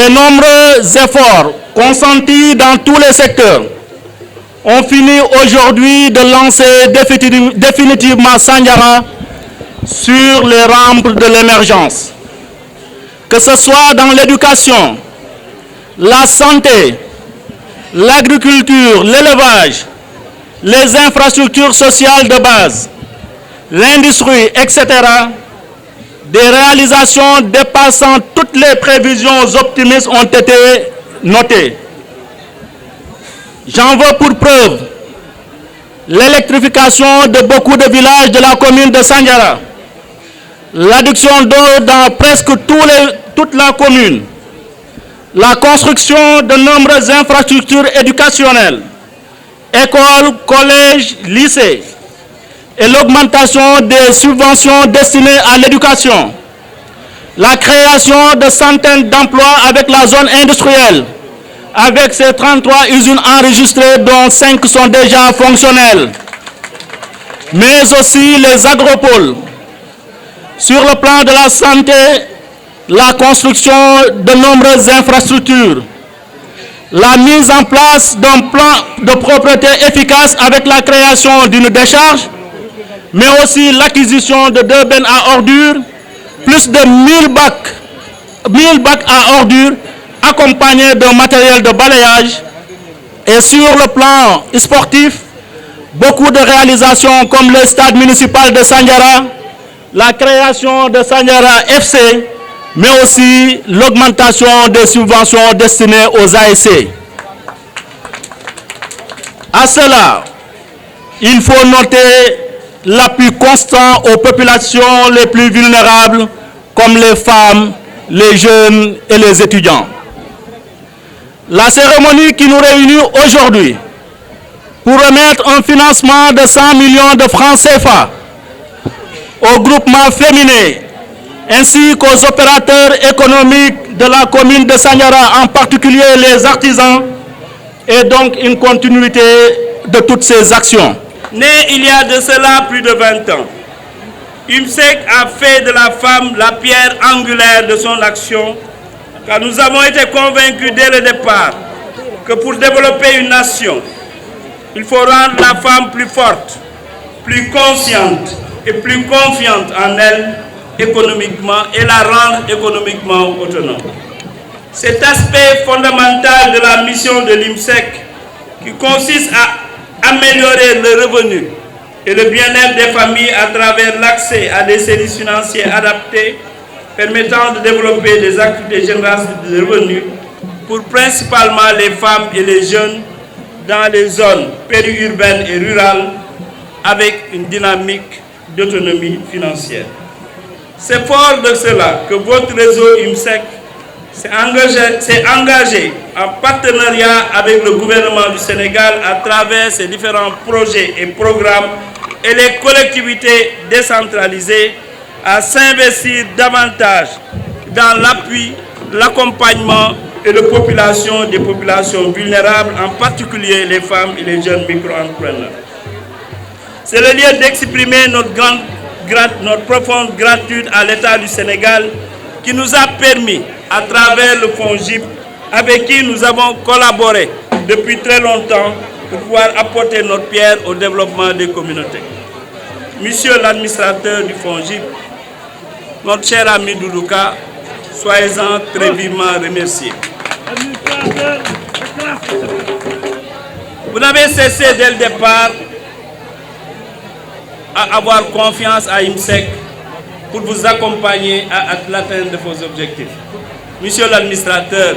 Les nombreux efforts consentis dans tous les secteurs ont fini aujourd'hui de lancer définitivement Sandiara sur les rampes de l'émergence. Que ce soit dans l'éducation, la santé, l'agriculture, l'élevage, les infrastructures sociales de base, l'industrie, etc., des réalisations dépassant toutes les prévisions optimistes ont été notées. J'en veux pour preuve l'électrification de beaucoup de villages de la commune de Sandiara, l'adduction d'eau dans presque toute la commune, la construction de nombreuses infrastructures éducationnelles, écoles, collèges, lycées, et l'augmentation des subventions destinées à l'éducation, la création de centaines d'emplois avec la zone industrielle, avec ses 33 usines enregistrées dont 5 sont déjà fonctionnelles, mais aussi les agropoles. Sur le plan de la santé, la construction de nombreuses infrastructures, la mise en place d'un plan de propreté efficace avec la création d'une décharge, mais aussi l'acquisition de 2 bennes à ordures, plus de 1000 bacs à ordures, accompagnés d'un matériel de balayage. Et sur le plan sportif, beaucoup de réalisations comme le stade municipal de Sandiara, la création de Sandiara FC, mais aussi l'augmentation des subventions destinées aux ASC. À cela, il faut noter l'appui constant aux populations les plus vulnérables, comme les femmes, les jeunes et les étudiants. La cérémonie qui nous réunit aujourd'hui pour remettre un financement de 100 millions de francs CFA aux groupements féminins ainsi qu'aux opérateurs économiques de la commune de Sandiara, en particulier les artisans, est donc une continuité de toutes ces actions. Né il y a de cela plus de 20 ans, UMSEC a fait de la femme la pierre angulaire de son action, car nous avons été convaincus dès le départ que pour développer une nation, il faut rendre la femme plus forte, plus consciente et plus confiante en elle économiquement et la rendre économiquement autonome. Cet aspect fondamental de la mission de l'UMSEC, qui consiste à améliorer le revenu et le bien-être des familles à travers l'accès à des services financiers adaptés permettant de développer des activités génératrices de revenus pour principalement les femmes et les jeunes dans les zones périurbaines et rurales avec une dynamique d'autonomie financière. C'est fort de cela que votre réseau UMSEC s'est engagé en partenariat avec le gouvernement du Sénégal à travers ses différents projets et programmes et les collectivités décentralisées à s'investir davantage dans l'appui, l'accompagnement et la population des populations vulnérables, en particulier les femmes et les jeunes micro-entrepreneurs. C'est le lieu d'exprimer notre profonde gratitude à l'État du Sénégal qui nous a permis, à travers le FONGIP, avec qui nous avons collaboré depuis très longtemps pour pouvoir apporter notre pierre au développement des communautés. Monsieur l'administrateur du FONGIP, notre cher ami Doudouka, soyez-en très vivement remercié. Vous n'avez cessé dès le départ à avoir confiance à UMSEC pour vous accompagner à l'atteinte de vos objectifs. Monsieur l'administrateur,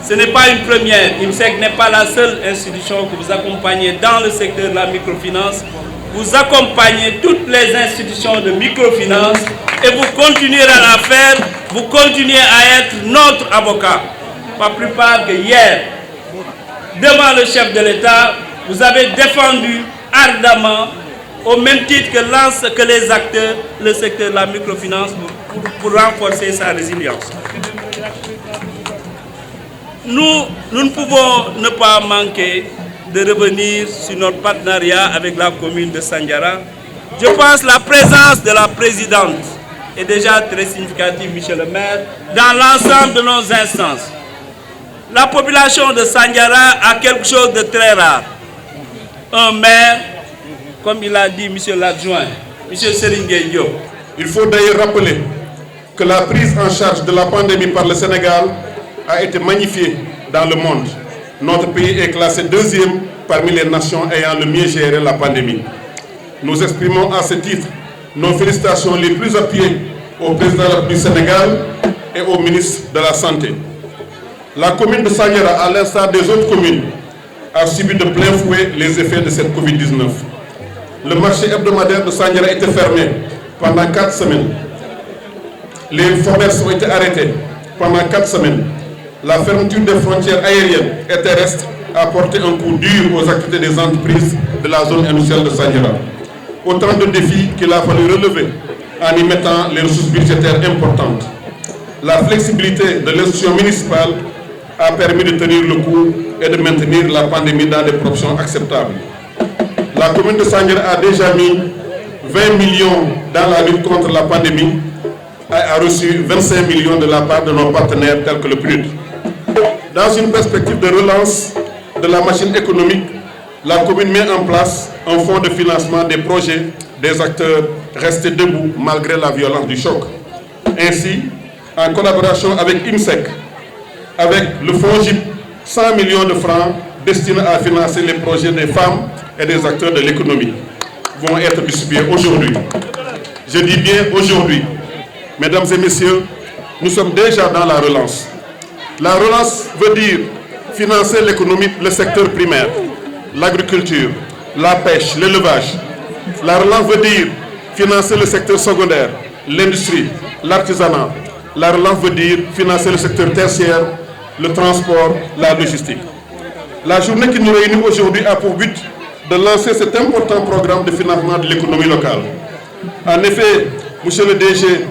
ce n'est pas une première. UMSEC n'est pas la seule institution que vous accompagnez dans le secteur de la microfinance. Vous accompagnez toutes les institutions de microfinance et vous continuerez à la faire. Vous continuez à être notre avocat. Pas plus tard que hier, devant le chef de l'État, vous avez défendu ardemment, au même titre que les acteurs, le secteur de la microfinance pour renforcer sa résilience. Nous ne pouvons ne pas manquer de revenir sur notre partenariat avec la commune de Sandiara. Je pense que la présence de la présidente est déjà très significative, monsieur le maire, dans l'ensemble de nos instances. La population de Sandiara a quelque chose de très rare. Un maire, comme il a dit monsieur l'adjoint, monsieur Serigne Diop. Il faut d'ailleurs rappeler que la prise en charge de la pandémie par le Sénégal a été magnifiée dans le monde. Notre pays est classé 2e parmi les nations ayant le mieux géré la pandémie. Nous exprimons à ce titre nos félicitations les plus appuyées au président du Sénégal et au ministre de la Santé. La commune de Sandiara, à l'instar des autres communes, a subi de plein fouet les effets de cette Covid-19. Le marché hebdomadaire de Sandiara était fermé pendant 4 semaines. Les commerces ont été arrêtés pendant 4 semaines. La fermeture des frontières aériennes et terrestres a porté un coup dur aux activités des entreprises de la zone industrielle de Sandiara. Autant de défis qu'il a fallu relever en y mettant les ressources budgétaires importantes. La flexibilité de l'institution municipale a permis de tenir le coup et de maintenir la pandémie dans des proportions acceptables. La commune de Sandiara a déjà mis 20 millions dans la lutte contre la pandémie et a reçu 25 millions de la part de nos partenaires tels que le PNUD. Dans une perspective de relance de la machine économique, la commune met en place un fonds de financement des projets des acteurs restés debout malgré la violence du choc. Ainsi, en collaboration avec IMSEC, avec le fonds GIP, 100 millions de francs destinés à financer les projets des femmes et des acteurs de l'économie vont être distribués aujourd'hui. Je dis bien aujourd'hui. Mesdames et messieurs, nous sommes déjà dans la relance. La relance veut dire financer l'économie, le secteur primaire, l'agriculture, la pêche, l'élevage. La relance veut dire financer le secteur secondaire, l'industrie, l'artisanat. La relance veut dire financer le secteur tertiaire, le transport, la logistique. La journée qui nous réunit aujourd'hui a pour but de lancer cet important programme de financement de l'économie locale. En effet, monsieur le DG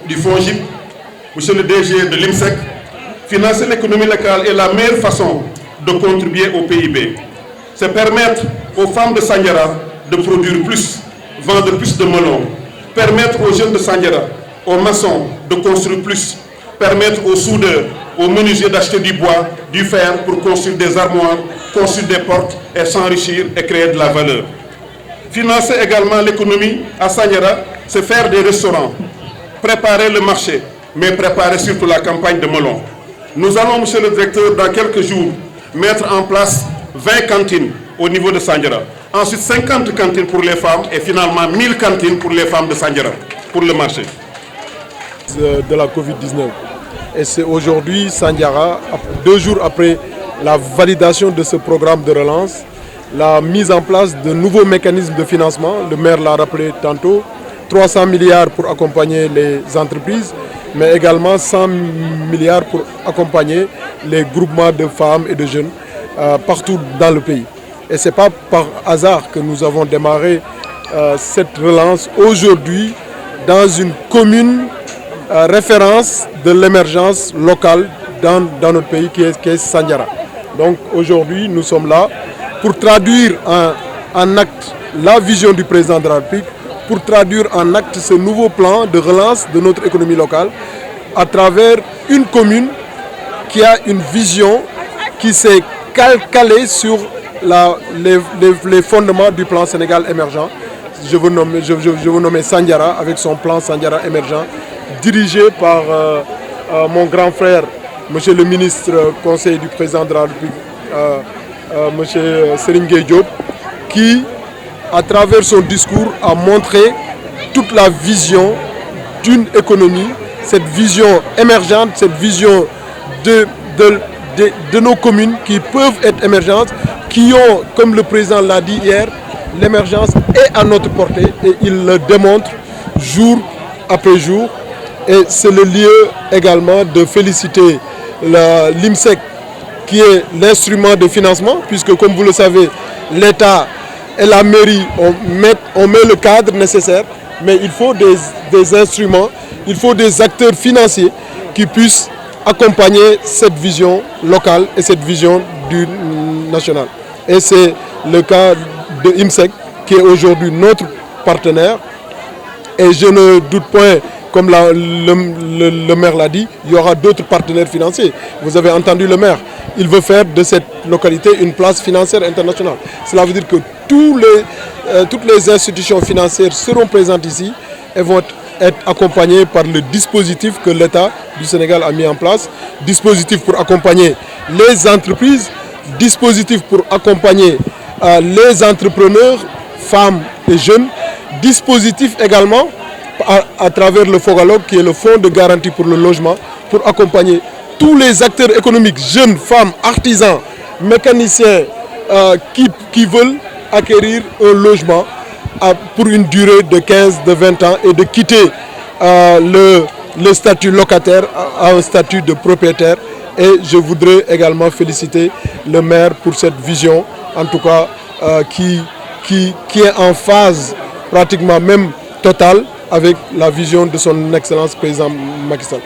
du fonds GIP, monsieur le DG de l'IMSEC, financer l'économie locale est la meilleure façon de contribuer au PIB. C'est permettre aux femmes de Sandiara de produire plus, vendre plus de melons, permettre aux jeunes de Sandiara, aux maçons de construire plus, permettre aux soudeurs, aux menuisiers d'acheter du bois, du fer pour construire des armoires, construire des portes et s'enrichir et créer de la valeur. Financer également l'économie à Sandiara, c'est faire des restaurants, préparer le marché, mais préparer surtout la campagne de melons. Nous allons, monsieur le directeur, dans quelques jours, mettre en place 20 cantines au niveau de Sandiara. Ensuite, 50 cantines pour les femmes et finalement 1000 cantines pour les femmes de Sandiara, pour le marché. De la Covid-19. Et c'est aujourd'hui, Sandiara, 2 jours après la validation de ce programme de relance, la mise en place de nouveaux mécanismes de financement, le maire l'a rappelé tantôt, 300 milliards pour accompagner les entreprises, mais également 100 milliards pour accompagner les groupements de femmes et de jeunes partout dans le pays. Et ce n'est pas par hasard que nous avons démarré cette relance aujourd'hui dans une commune référence de l'émergence locale dans notre pays qui est Sandiara. Donc aujourd'hui, nous sommes là pour traduire en acte la vision du président de la République, pour traduire en acte ce nouveau plan de relance de notre économie locale à travers une commune qui a une vision qui s'est calée sur les fondements du plan Sénégal émergent. Je veux nommer Sandiara avec son plan Sandiara émergent, dirigé par mon grand frère, monsieur le ministre conseiller du président de la République, monsieur Serigne Diop, qui, à travers son discours, a montré toute la vision d'une économie, cette vision émergente, cette vision de nos communes qui peuvent être émergentes, qui ont, comme le président l'a dit hier, l'émergence est à notre portée et il le démontre jour après jour. Et c'est le lieu également de féliciter l'IMSEC qui est l'instrument de financement, puisque comme vous le savez, l'État et la mairie, on met le cadre nécessaire, mais il faut des instruments, il faut des acteurs financiers qui puissent accompagner cette vision locale et cette vision du national. Et c'est le cas de IMSEC qui est aujourd'hui notre partenaire. Et je ne doute point comme le maire l'a dit, il y aura d'autres partenaires financiers. Vous avez entendu le maire. Il veut faire de cette localité une place financière internationale. Cela veut dire que toutes les institutions financières seront présentes ici et vont être accompagnées par le dispositif que l'État du Sénégal a mis en place. Dispositif pour accompagner les entreprises, dispositif pour accompagner les entrepreneurs, femmes et jeunes, dispositif également à travers le FOGALOG qui est le Fonds de garantie pour le logement, pour accompagner tous les acteurs économiques, jeunes, femmes, artisans, mécaniciens qui veulent acquérir un logement pour une durée de 15, de 20 ans et de quitter le statut locataire à un statut de propriétaire. Et je voudrais également féliciter le maire pour cette vision, en tout cas qui est en phase pratiquement même totale avec la vision de son Excellence président Macky Sall.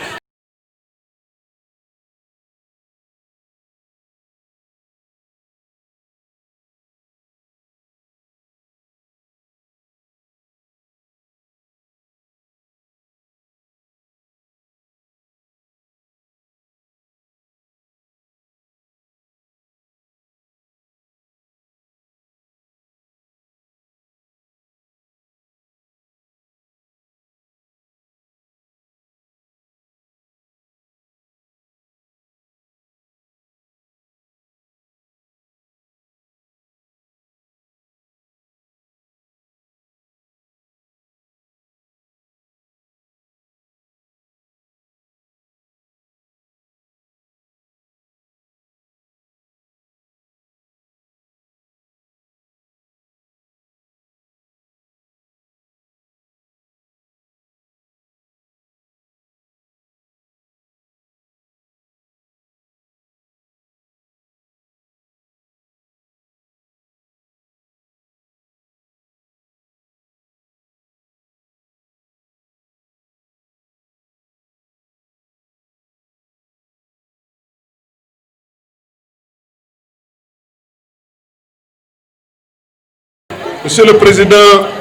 Monsieur le Président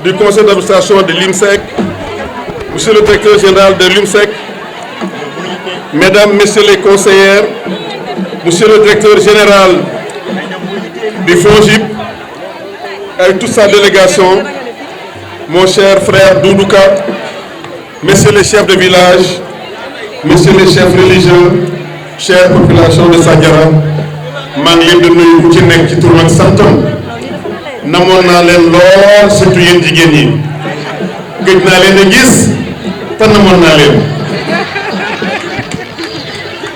du Conseil d'administration de l'IMSEC, Monsieur le Directeur général de l'IMSEC, Mesdames, Messieurs les conseillers, Monsieur le Directeur général du FONGIP, avec toute sa délégation, mon cher frère Doudouka, Messieurs les chefs de village, Messieurs les chefs religieux, chère population de Sandiara, maa ngi leen di nuyu ku ci nekk ci turam ak santam. Namoon naa leen lool surtout yéen jigéen ñi gëj naa leen a gis te namoon naa leen.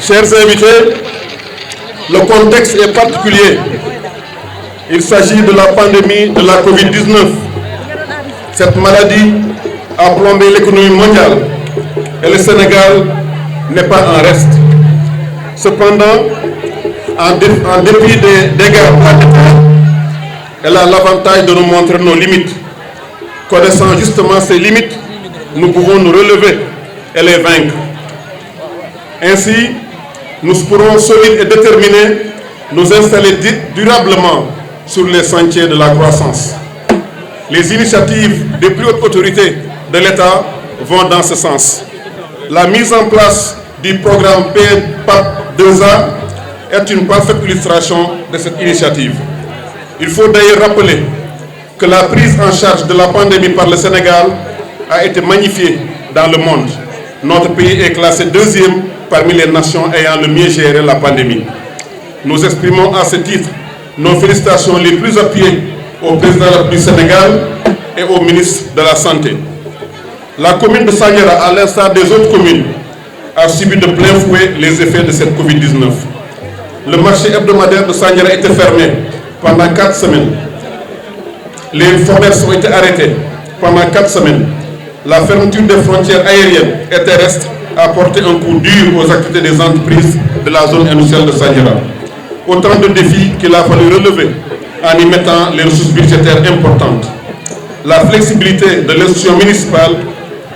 Chers invités, le contexte est particulier. Il s'agit de la pandémie de la Covid-19. Cette maladie a plombé l'économie mondiale et le Sénégal n'est pas en reste. Cependant, en dépit des dégâts planétaires, elle a l'avantage de nous montrer nos limites. Connaissant justement ces limites, nous pouvons nous relever et les vaincre. Ainsi, nous pourrons solides et déterminés nous installer durablement sur les sentiers de la croissance. Les initiatives des plus hautes autorités de l'État vont dans ce sens. La mise en place du programme PAP 2A est une parfaite illustration de cette initiative. Il faut d'ailleurs rappeler que la prise en charge de la pandémie par le Sénégal a été magnifiée dans le monde. Notre pays est classé deuxième parmi les nations ayant le mieux géré la pandémie. Nous exprimons à ce titre nos félicitations les plus appuyées au président du Sénégal et au ministre de la Santé. La commune de Sandiara, à l'instar des autres communes, a subi de plein fouet les effets de cette Covid-19. Le marché hebdomadaire de Sandiara était fermé pendant 4 semaines. Les commerces ont été arrêtés pendant 4 semaines. La fermeture des frontières aériennes et terrestres a porté un coup dur aux activités des entreprises de la zone industrielle de Sandiara. Autant de défis qu'il a fallu relever en y mettant les ressources budgétaires importantes. La flexibilité de l'institution municipale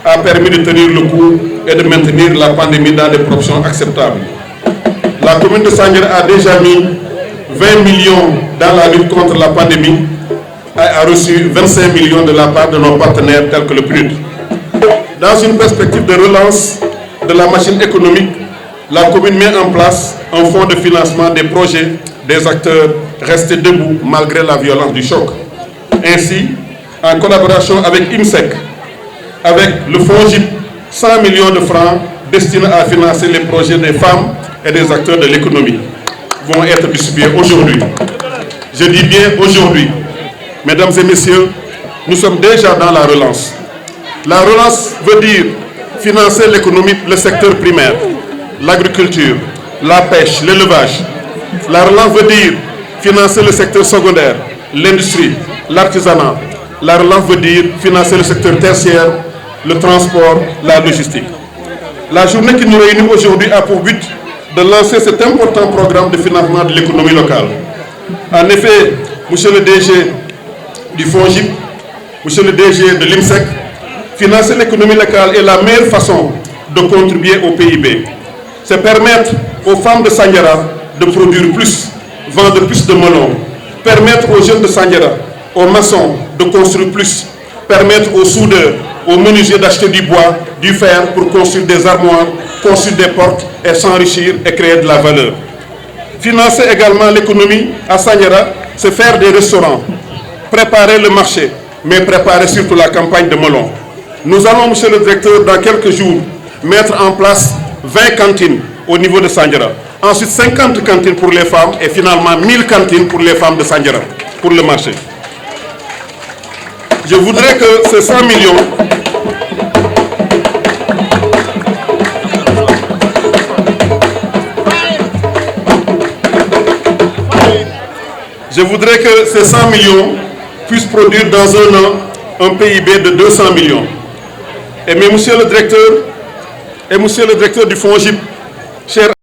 a permis de tenir le coup et de maintenir la pandémie dans des proportions acceptables. La commune de Sandiara a déjà mis 20 millions dans la lutte contre la pandémie et a reçu 25 millions de la part de nos partenaires tels que le PNUD. Dans une perspective de relance de la machine économique, la commune met en place un fonds de financement des projets des acteurs restés debout malgré la violence du choc. Ainsi, en collaboration avec IMSEC, avec le FONGIP, 100 millions de francs destinés à financer les projets des femmes et des acteurs de l'économie vont être distribués aujourd'hui. Je dis bien aujourd'hui. Mesdames et messieurs, nous sommes déjà dans la relance. La relance veut dire financer l'économie, le secteur primaire, l'agriculture, la pêche, l'élevage. La relance veut dire financer le secteur secondaire, l'industrie, l'artisanat. La relance veut dire financer le secteur tertiaire, le transport, la logistique. La journée qui nous réunit aujourd'hui a pour but de lancer cet important programme de financement de l'économie locale. En effet, monsieur le DG du FONGIP, monsieur le DG de l'IMSEC, financer l'économie locale est la meilleure façon de contribuer au PIB. C'est permettre aux femmes de Sandiara de produire plus, vendre plus de melons, permettre aux jeunes de Sandiara, aux maçons de construire plus, permettre aux soudeurs, aux menuisiers d'acheter du bois, du fer pour construire des armoires, construire des portes et s'enrichir et créer de la valeur. Financer également l'économie à Sandiara, c'est faire des restaurants, préparer le marché, mais préparer surtout la campagne de melons. Nous allons, monsieur le directeur, dans quelques jours, mettre en place 20 cantines au niveau de Sandiara. Ensuite, 50 cantines pour les femmes et finalement 1000 cantines pour les femmes de Sandiara, pour le marché. Je voudrais que ces 100 millions puissent produire dans un an un PIB de 200 millions. Et mais monsieur le directeur du FONGIP, cher